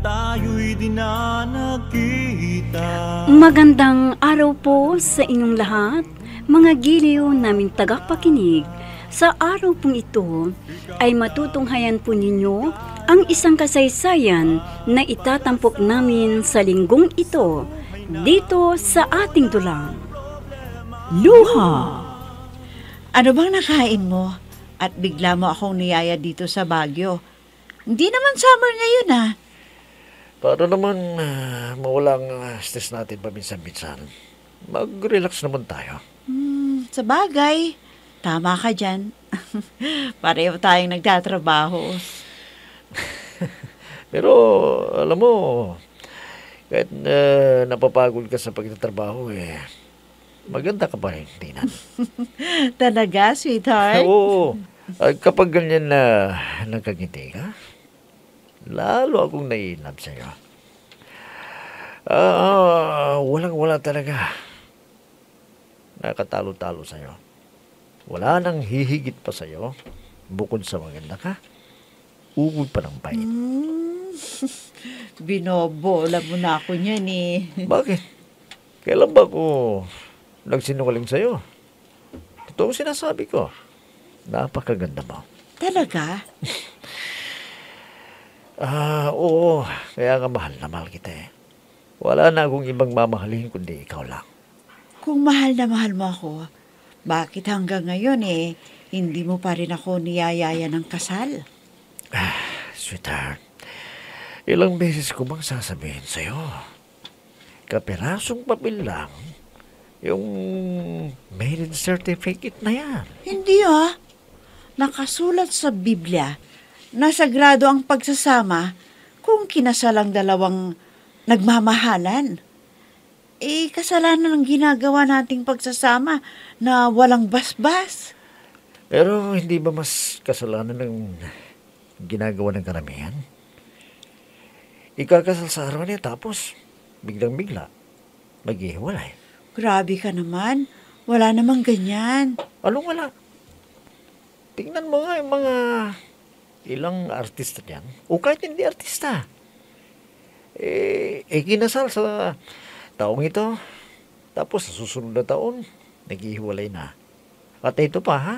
tayo'y di na nakita. Magandang araw po sa inyong lahat, mga giliw naming tagapakinig. Sa araw pong ito ay matutunghayan po ninyo ang isang kasaysayan na itatampok namin sa linggong ito dito sa ating dulang. Luha. Ano bang nakain mo? At bigla mo akong niyaya dito sa Baguio. Hindi naman summer ngayon ah. Para naman mawalang stress natin paminsan-minsan. Mag-relax naman tayo. Sa bagay, tama ka dyan. Pareho tayong nagtatrabaho. Pero alam mo, kahit napapagod ka sa pagtatrabaho maganda ka pa rin, Tingnan. Talaga, sweetheart? Oo. Kapag ganyan na nagkagiti ka, lalo akong nai-love sa'yo. Walang-wala talaga. Nakatalo-talo sa'yo. Wala nang hihigit pa sa'yo. Bukod sa maganda ka, ugod pa ng pait. Binobola mo na ako niyan eh. Bakit? Kailan ba ako nagsinungaling sa'yo? Totoo sinasabi ko. Napakaganda mo. Talaga? Oo. Kaya nga mahal na mahal kita eh. Wala na akong ibang mamahalin kundi ikaw lang. Kung mahal na mahal mo ako, bakit hanggang ngayon hindi mo pa rin ako niyayaya ng kasal? Sweetheart, ilang beses ko bang sasabihin sa'yo? Kapirasong papel lang, yung marriage certificate na yan. Hindi ah. Nakasulat sa Biblia na sagrado ang pagsasama kung kinasal ang dalawang nagmamahalan. Kasalanan ang ginagawa nating pagsasama na walang basbas. Pero hindi ba mas kasalanan ng ginagawa ng karamihan? Ikakasal sa araw niya tapos biglang-bigla maghihiwalay. Grabe ka naman. Wala namang ganyan. Anong wala? Tingnan mo nga yung mga ilang artista niyan. O kahit hindi artista. Kinasal sa taong ito. Tapos sa susunod na taon, naghihiwalay na. At ito pa ha,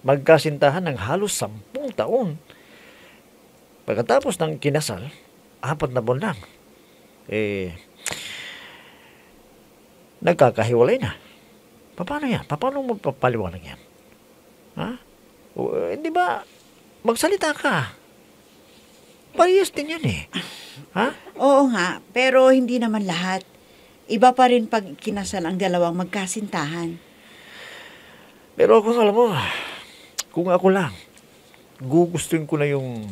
magkasintahan ng halos 10 taon. Pagkatapos ng kinasal, 4 na buwan lang. Nagkakahiwalay na. Paano yan? Paano mo papaliwanag yan? Ha? Hindi ba, magsalita ka. Parehas din yan eh. Ha? Oo nga, pero hindi naman lahat. Iba pa rin pag kinasal ang dalawang magkasintahan. Pero ako, alam mo, kung ako lang, gugustuhin ko na yung,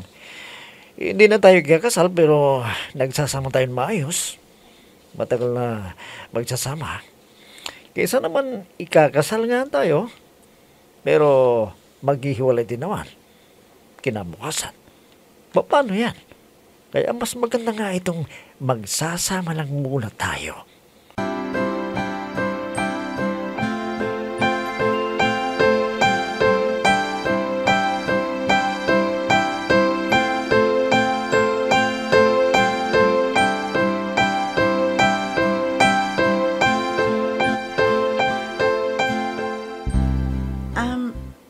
hindi na tayo kakasal, pero nagsasama tayong maayos. Matagal na magsasama. Kaysa naman ikakasal nga tayo, pero maghihiwalay din naman. Kinabukasan. Paano yan? Kaya mas maganda nga itong magsasama lang muna tayo.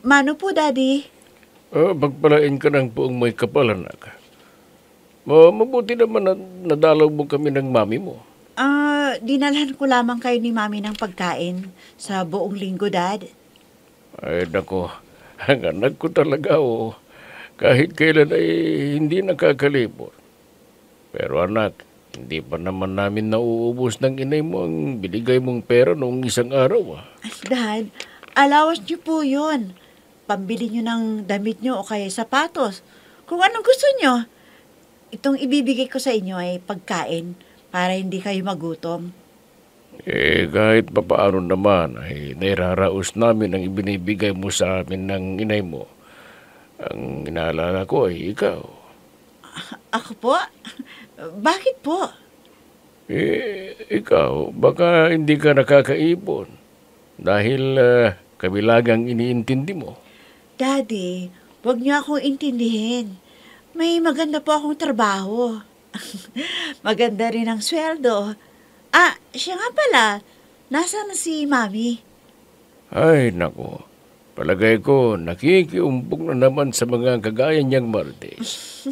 Mano po, Daddy? Pagpalain ka ng buong may kapal, anak. Mabuti naman na nadalaw mo kami ng mami mo. Dinalhan ko lamang kayo ni Mami ng pagkain sa buong linggo, Dad. Ay, nako. Ang anak ko talaga, kahit kailan ay hindi nakakalimot. Pero anak, hindi pa naman namin nauubos ng inay mo ang binigay mong pera noong isang araw. Dad, allowance niyo po yun. Pambili niyo ng damit niyo o kaya sapatos. Kung anong gusto niyo. Itong ibibigay ko sa inyo ay pagkain para hindi kayo magutom. Kahit papaano naman ay nairaraos namin ang ibinibigay mo sa amin ng inay mo. Ang inaalala ko ay ikaw. Ako po? Bakit po? Ikaw, baka hindi ka nakakaipon dahil kabilagang iniintindi mo. Daddy, wag niyo akong intindihin. May maganda po akong trabaho. Maganda rin ang sweldo. Ah, siya nga pala. Nasaan na si Mami? Ay, nako. Palagay ko, nakikiumpok na naman sa mga kagaya niyang Martes.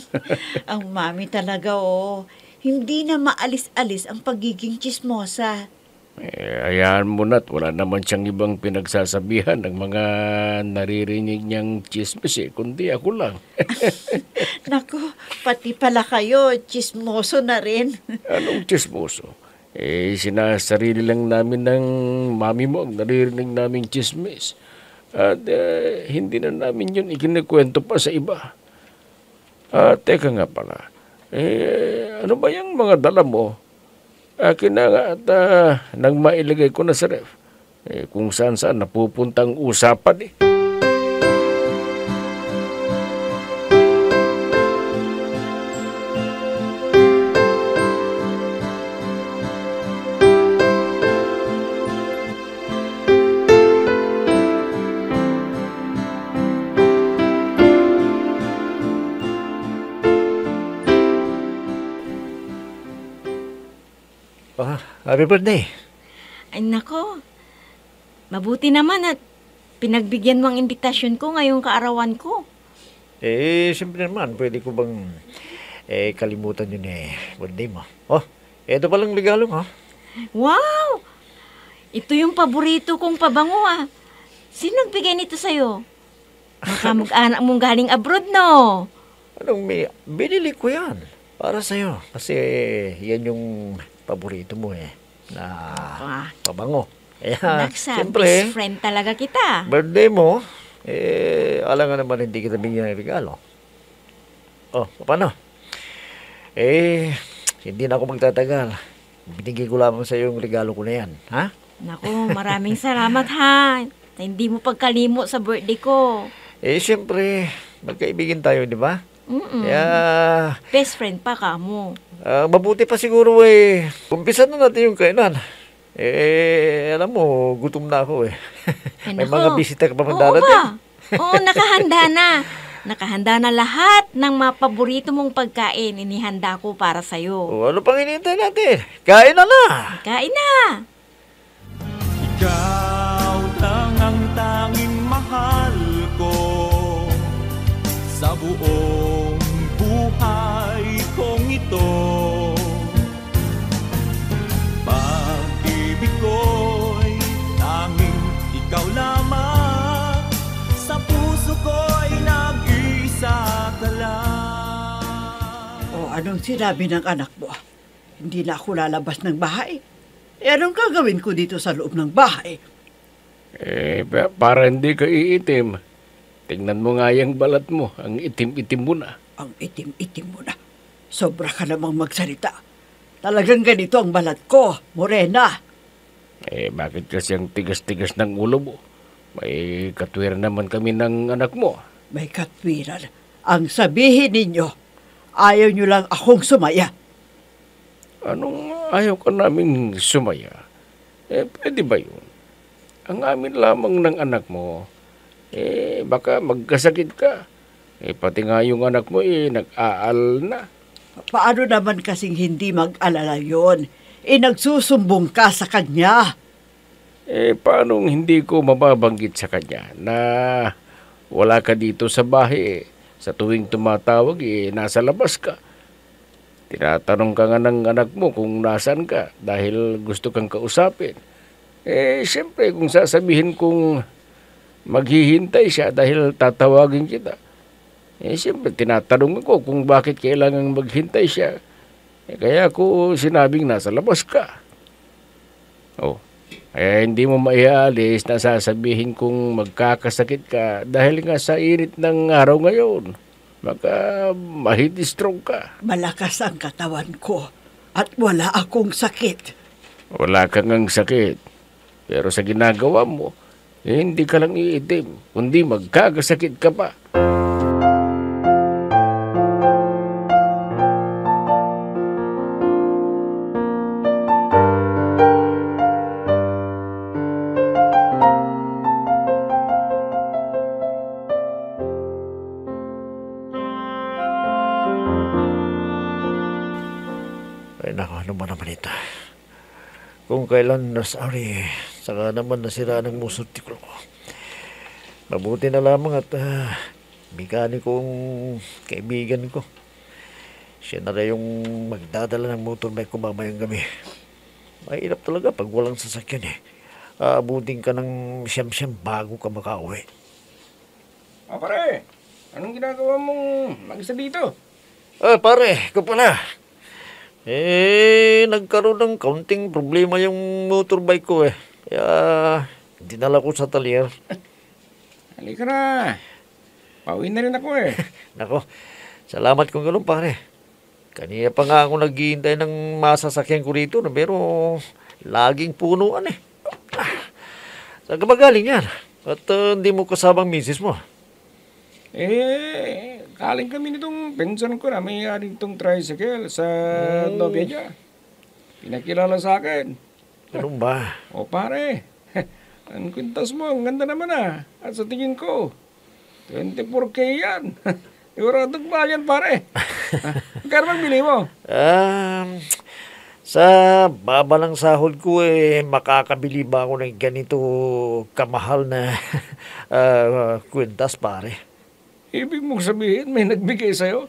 Ang Mami talaga, oh. Hindi na maalis-alis ang pagiging chismosa. Hayaan mo na't wala naman siyang ibang pinagsasabihan ng mga naririnig niyang chismis kundi ako lang. Naku, pati pala kayo, chismoso na rin. Anong chismoso? Sinasarili lang namin ng mami mo ang naririnig naming chismis. At hindi na namin yun ikinikwento pa sa iba. Teka nga pala. Ano ba yung mga dala mo? Akin na nga at nang mailagay ko na sa ref. Kung saan-saan napupunta ang usapan eh. Happy birthday. Ay nako, mabuti naman at pinagbigyan mo ang imbitasyon ko ngayong kaarawan ko. Siyempre naman, pwede ko bang kalimutan yun birthday mo. Oh, eto palang regalo mo. Wow! Ito yung paborito kong pabango ah. Sino nagbigay nito sa'yo? Makamag-anak mong galing abroad, no? Binili ko yan para sa'yo. Kasi yan yung paborito mo na pabango. Kaya, Naksa, siyempre, best friend talaga kita. birthday mo, alam nga naman hindi kita bigyan ng regalo. Oh, paano? Hindi na ako magtatagal. Binigay ko lamang sa iyo yung regalo ko na yan, ha? Naku, maraming salamat ha. Na hindi mo pagkalimot sa birthday ko. Siyempre, magkaibigan tayo, di ba? Kaya, Best friend pa ka mo. mabuti pa siguro umpisa na natin yung kainan. Alam mo, gutom na ako May Nako. mga bisita ka pa Oo mandarating. ba? Oo, nakahanda na. Nakahanda na lahat ng mga paborito mong pagkain. Inihanda ko para sa'yo. O, ano pang hinihintay natin? Kain na na! Kain na! Ikaw lang ang tanging mahal ko sa buong buhay kong ito. Pag-ibig ko'y tanging ikaw lamang, sa puso ko'y nag-isa ka lang. O, anong sinabi ng anak mo? Hindi na ako lalabas ng bahay. Anong gagawin ko dito sa loob ng bahay? Para hindi ka iitim, tingnan mo nga yung balat mo, ang itim-itim mo na. Ang itim-itim mo na. Sobra ka namang magsalita. Talagang ganito ang balat ko, Morena. Bakit kasi ang tigas-tigas ng ulo mo? May katwiran naman kami ng anak mo. May katwiran. Ang sabihin ninyo, ayaw nyo lang akong sumaya. Anong ayaw ka naming sumaya? Pwede ba yun? Ang amin lamang ng anak mo, baka magkasakit ka. Pati nga yung anak mo, nag-aal na. Paano naman kasing hindi mag-alala yon? Nagsusumbong ka sa kanya. Paano hindi ko mababanggit sa kanya na wala ka dito sa bahay? Sa tuwing tumatawag, nasa labas ka. Tinatanong ka nga ng anak mo kung nasaan ka dahil gusto kang kausapin. Siyempre, kung sasabihin kong maghihintay siya dahil tatawagin kita, siyempre, tinatanong ko kung bakit kailangang maghintay siya. Kaya ako sinabing nasa labas ka. Hindi mo maialis na sasabihin kong magkakasakit ka dahil nga sa init ng araw ngayon. Baka mahit-stroke ka. Malakas ang katawan ko at wala akong sakit. Wala kang ang sakit. Pero sa ginagawa mo, hindi ka lang iitim, kundi magkakasakit ka pa. Kung kailan nasari, saka naman nasira ng motorsiklo ko. Mabuti na lamang at mekanikong kaibigan ko. Siya na rin yung magdadala ng motorbike ko mamayang gabi. Mahirap talaga pag walang sasakyan eh. Aabutin ka ng siyam-siyam bago ka makauwi. Pare, anong ginagawa mong mag-isa dito? Pare, ikaw pala. Nagkaroon ng kaunting problema yung motorbike ko eh. Kaya, dinala ko sa talyer. Halika na. Pauwi na rin ako eh. Nako, salamat kung gano'n pare. Kanina pa nga ako naghihintay ng masasakyan ko rito, no, pero laging punuan eh. Saan ka ba galing yan? At hindi mo kasabang misis mo? Kaling kami nitong pension ko na may itong tricycle sa nobya niya. Pinakilala sa akin. Ganun ba? O pare, ang kwintas mo, ang ganda naman ah. At sa tingin ko, 24K yan. Iguradong ba yan pare? Magkano bang bili mo? Sa baba ng sahod ko makakabili ba ako ng ganito kamahal na kwintas pare? Ibig mong sabihin may nagbigay sa'yo?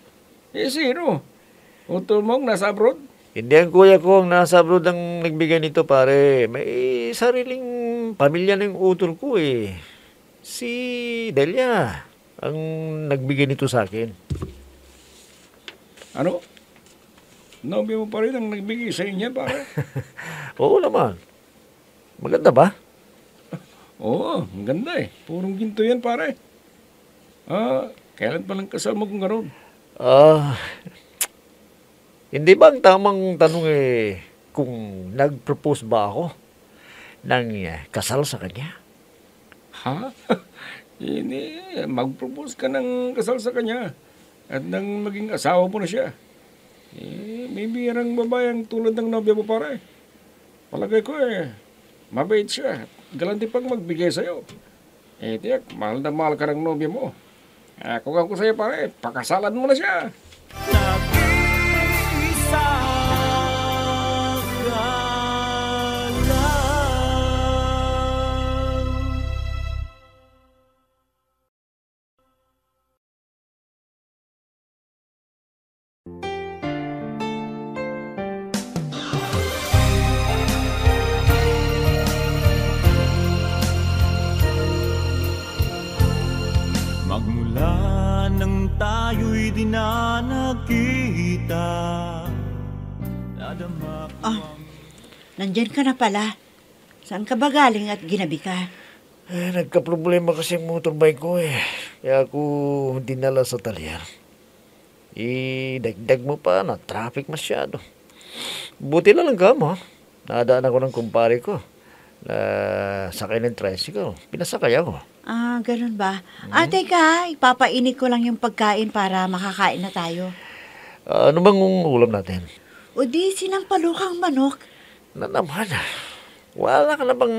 Sino? Utol mong nasa abroad? Hindi ang kuya ko ang nasa abroad ang nagbigay nito pare. May sariling pamilya ng utol ko eh. Si Delia ang nagbigay nito sa akin. Ano? Nobya mo pa rin ang nagbigay sa inyo pare? Oo naman. Maganda ba? Oo, ang ganda eh. Purong ginto yan pare. Kailan pa lang kasal mo kung gano'n? Hindi ba ang tamang tanong kung nag-propose ba ako ng kasal sa kanya? Ha? Hindi, mag-propose ka ng kasal sa kanya at nang maging asawa mo na siya. May biyarang babayang tulad ng nobya mo pare. Palagay ko mabait siya. Galanti pang magbigay sa'yo. Tiyak, mahal na mahal ka ng nobya mo. Kung ako sa'yo pare, pakasalan mo na siya. Nag-iisa ka lang. Magmula nang tayo'y di na nagkita, nadama ko Nandyan ka na pala. Saan ka ba galing at ginabi ka? Nagka-problema kasi yung motorbike ko Kaya ako dinala sa talyer. Dagdag mo pa na traffic masyado. Buti na lang ka mo. Nadaan ako ng kumpare ko na sakay ng tricycle. Pinasakay ako. Ganun ba? Teka, ipapainit ko lang yung pagkain para makakain na tayo. Ano bang ulam natin? O di, sinampalukang manok. Na naman, wala ka na bang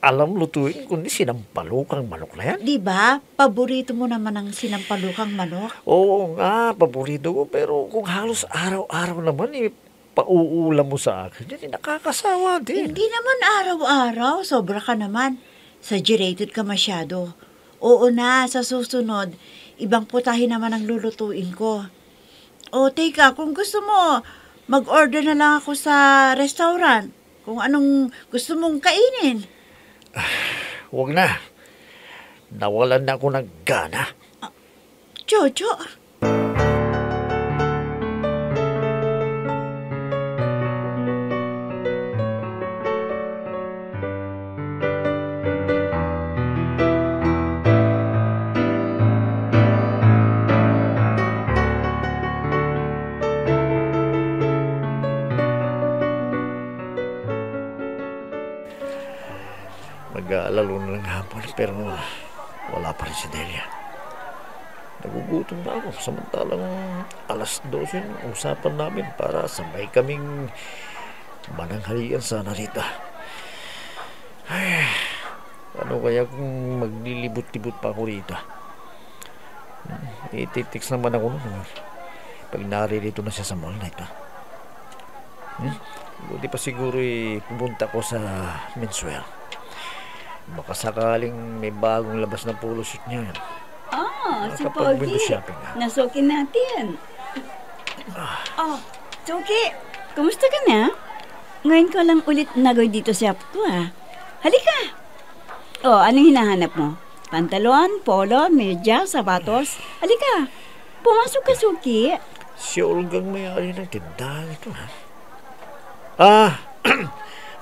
alam lutuin kundi sinampalukang manok na yan? Di ba? Paborito mo naman ang sinampalukang manok. Oo nga, paborito ko. Pero kung halos araw-araw naman, pauulam mo sa akin, yan nakakasawa din. Hindi naman araw-araw. Sobra ka naman. Exaggerated ka masyado. Oo na, sa susunod, ibang putahe naman ang lulutuin ko. O, teka, kung gusto mo, mag-order na lang ako sa restaurant. Kung anong gusto mong kainin. Huwag na. Nawalan na ako ng gana. Jojo, Mag-aalalo na ng hapon pero wala pa rin si Delia. Nagugutom na ako samantalang alas 12 ang usapan namin para sabay kaming mananghalian sa Narita. Ay, ano kaya kung maglilibot-libot pa ako rito? Ititiks naman ako nun pag naririto na siya sa mall na ito. Buti pa siguro pumunta ko sa menswear. Baka sakaling may bagong labas na polo suit niya. Si Nakapag-window Pogi. shopping, Nasukin natin. Oh, Suki, kumusta ka na? Ngayon ko lang ulit nagoy dito sa shop ko Halika. Oh, anong hinahanap mo? Pantalon, polo, medyas, sapatos? Halika. Pumasok ka, Suki. Si Olgang may-ari ng tindahan ito,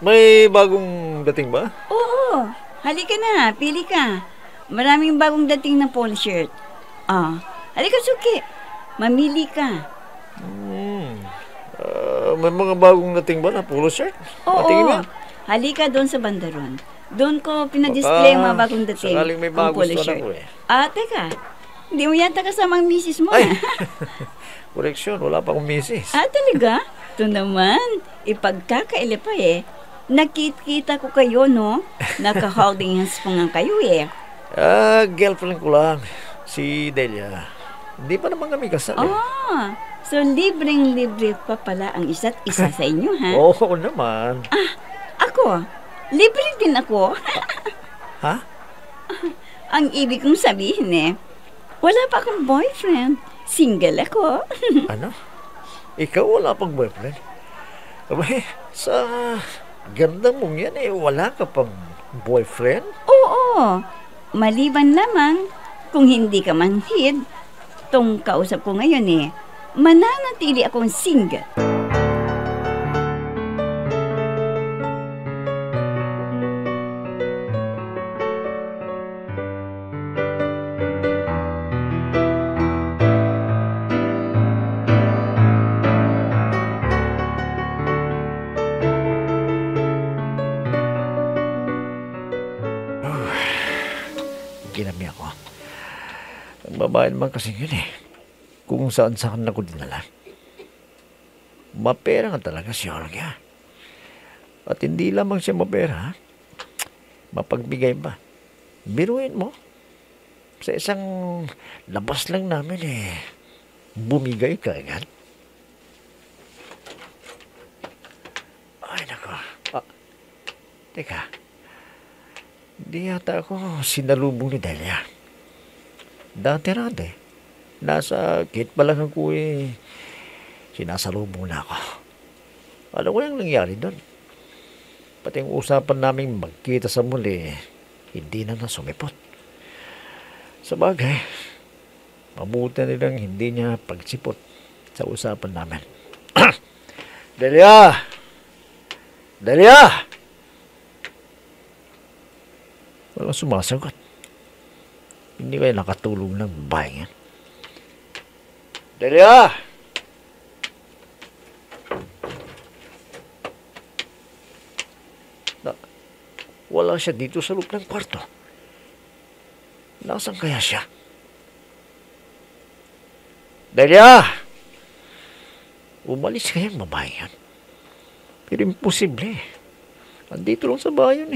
may bagong dating ba? Oo. Halika na, pili ka. Maraming bagong dating na polo shirt. Halika, Suki. Mamili ka. May mga bagong dating ba na polo shirt? Oo. Patingin nga. Halika doon sa bandaron. Doon ko pinadisplay ang mga bagong dating. Sakaling may ang bago polo gusto shirt. ako Teka. Hindi mo yata kasama ang misis mo. Ay! Koreksyon, wala pa akong misis. Talaga? Ito naman. Ipagkakaila pa Nakita ko kayo, no? Naka-holding hands pa nga kayo Girlfriend ko lang. Si Delia. Hindi pa naman kami kasal So libreng-libre pa pala ang isa't isa sa inyo, ha? Oo naman. Ako? Libre din ako. Ha? Ang ibig kong sabihin wala pa akong boyfriend. Single ako. Ano? Ikaw wala pang boyfriend? Abay, sa ganda mong yan wala ka pang boyfriend? Oo. Maliban lamang kung hindi ka manhid. Tong kausap ko ngayon mananatili akong single. Ginami ako. Ang babae naman kasi yun kung saan-saan ako dinala. Mapera nga talaga si Olga. At hindi lamang siya mapera, mapagbigay ba? Biruin mo. Sa isang labas lang namin bumigay ka agad. Ay, nako. Teka. Di yata ako sinalubong ni Delia. Dati-rati. Nasa gate pa lang ako sinasalubong na ako. Ano ko yung nangyari doon? Pati yung usapan namin magkita sa muli, hindi na sumipot. Sa bagay, mabuti nilang hindi niya pagsipot sa usapan namin. Delia! Delia! Walang sumasagot. Hindi kayo nakatulog ng babae yan. Delia! Wala siya dito sa loob ng kwarto. Nasaan kaya siya? Delia! Umalis kayang babae yan. Pero imposible. Andito lang sa bayan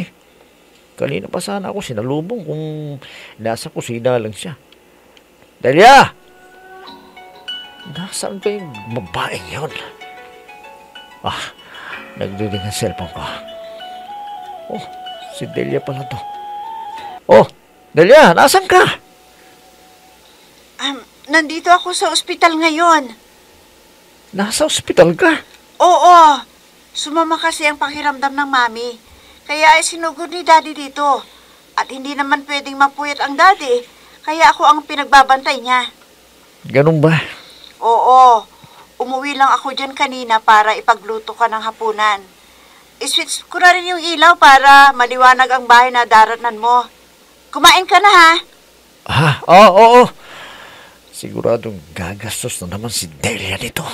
Kanina pa sana ako sinalubong kung nasa kusina lang siya. Delia! Nasaan kayong babaeng yun? Nagdiring ang cellphone ko. Oh, si Delia pala to. Oh, Delia, nasaan ka? Nandito ako sa ospital ngayon. Nasa ospital ka? Oo. Sumama kasi ang pakiramdam ng mami. Kaya sinugod ni daddy dito. At hindi naman pwedeng mapuyat ang daddy. Kaya ako ang pinagbabantay niya. Ganun ba? Oo. Umuwi lang ako dyan kanina para ipagluto ka ng hapunan. I-switch ko na rin yung ilaw para maliwanag ang bahay na daratnan mo. Kumain ka na ha? Oo. Siguradong gagastos na naman si Delia nito.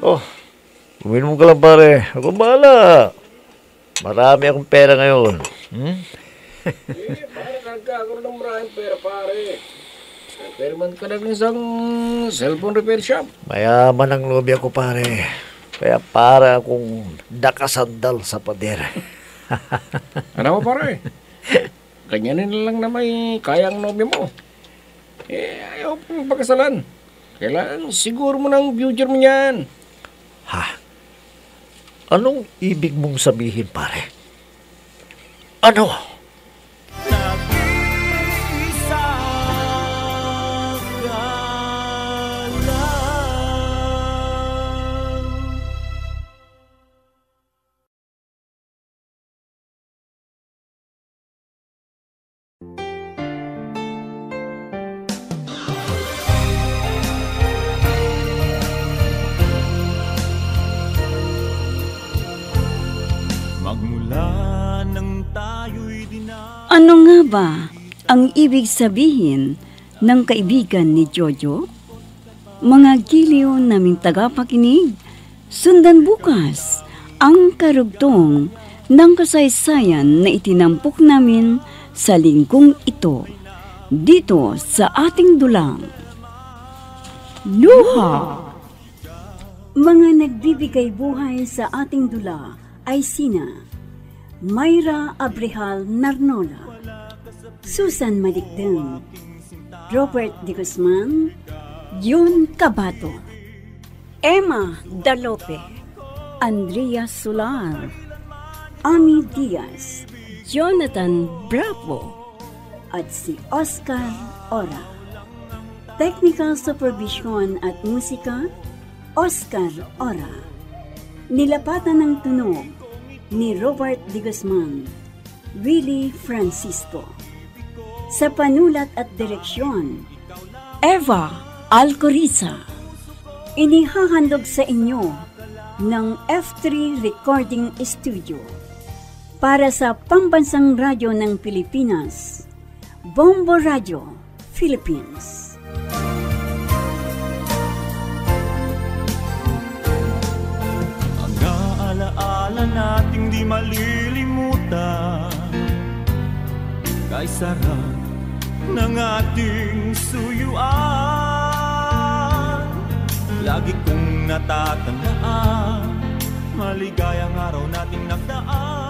Oh, uminom ka lang pare. Ako bahala. Marami akong pera ngayon. Pare, nagkakaroon ng maraming pera, pare. Pero man ka ng isang cellphone repair shop. Mayaman ang nobya ko, pare. Kaya para akong nakasandal sa pader. Ano mo pare? Ganyanin na lang na may kayang nobya mo. Ayaw pong pagkasalan. Kailangan siguro mo ng future mo yan. Ha? Anong ibig mong sabihin, pare? Ano? Nag-iisa ka lang. Magmula nang tayo'y Ano nga ba ang ibig sabihin ng kaibigan ni Jojo? Mga giliw naming tagapakinig, sundan bukas ang karugtong ng kasaysayan na itinampok namin sa linggong ito, dito sa ating dulang. Luha! Mga nagbibigay buhay sa ating dula ay sina Mayra Abrehal Narnola, Susan Malikdeng, Robert De Guzman, Jun Cabato, Emma Dalope, Andrea Solar, Ami Diaz, Jonathan Bravo, at si Oscar Ora. Technical Supervision at Musika, Oscar Ora. Nilapatan ng tunog ni Robert De Guzman, Willie Francisco. Sa panulat at direksyon, Eva Alcoriza. Inihahandog sa inyo ng F3 Recording Studio para sa Pambansang Radyo ng Pilipinas, Bombo Radio, Philippines. Ang naalaala nating di malilimutan, kay sarap ng ating suyuan. Lagi kong natatandaan, maligayang araw nating nagdaan.